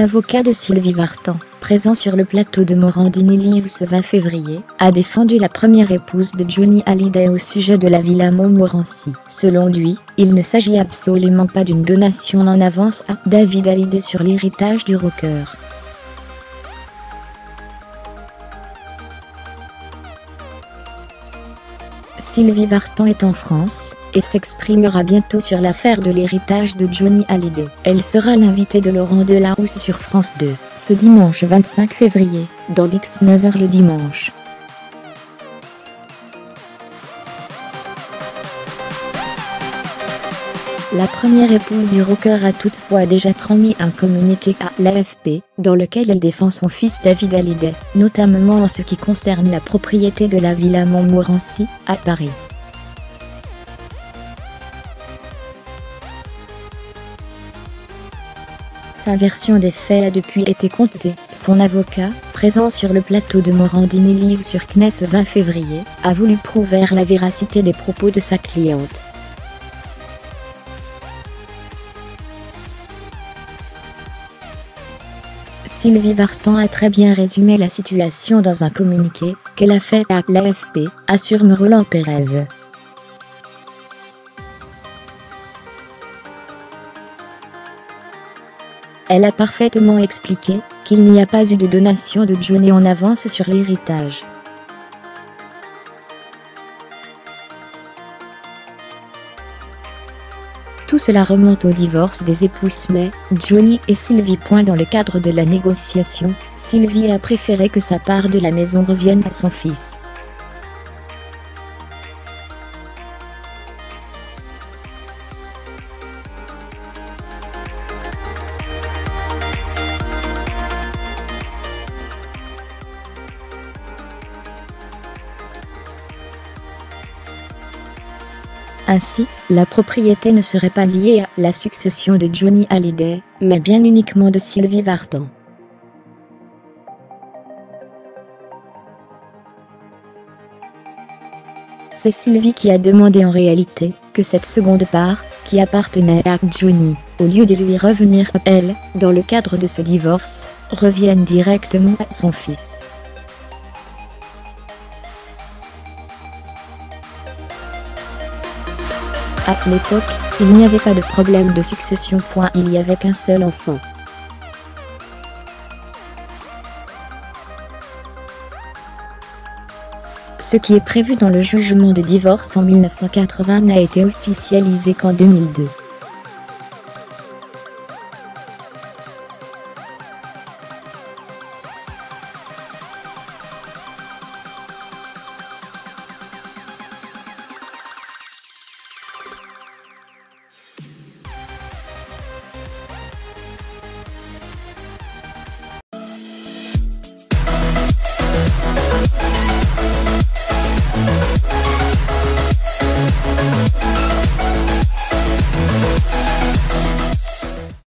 L'avocat de Sylvie Vartan, présent sur le plateau de Morandini Live ce 20 février, a défendu la première épouse de Johnny Hallyday au sujet de la Villa Montmorency. Selon lui, il ne s'agit absolument pas d'une donation en avance à David Hallyday sur l'héritage du rocker. Sylvie Vartan est en France et s'exprimera bientôt sur l'affaire de l'héritage de Johnny Hallyday. Elle sera l'invitée de Laurent Delahousse sur France 2, ce dimanche 25 février, dans Dix 9h le dimanche. La première épouse du rocker a toutefois déjà transmis un communiqué à l'AFP, dans lequel elle défend son fils David Hallyday, notamment en ce qui concerne la propriété de la Villa Montmorency, à Paris. Sa version des faits a depuis été contestée. Son avocat, présent sur le plateau de Morandini Live sur CNews ce 20 février, a voulu prouver la véracité des propos de sa cliente. Sylvie Vartan a très bien résumé la situation dans un communiqué qu'elle a fait à l'AFP, assure Roland Pérez. Elle a parfaitement expliqué qu'il n'y a pas eu de donation de Johnny en avance sur l'héritage. Tout cela remonte au divorce des épouses, mais Johnny et Sylvie. Dans le cadre de la négociation, Sylvie a préféré que sa part de la maison revienne à son fils. Ainsi, la propriété ne serait pas liée à la succession de Johnny Hallyday, mais bien uniquement de Sylvie Vartan. C'est Sylvie qui a demandé en réalité que cette seconde part, qui appartenait à Johnny, au lieu de lui revenir à elle, dans le cadre de ce divorce, revienne directement à son fils. À l'époque, il n'y avait pas de problème de succession. Il n'y avait qu'un seul enfant. Ce qui est prévu dans le jugement de divorce en 1980 n'a été officialisé qu'en 2002.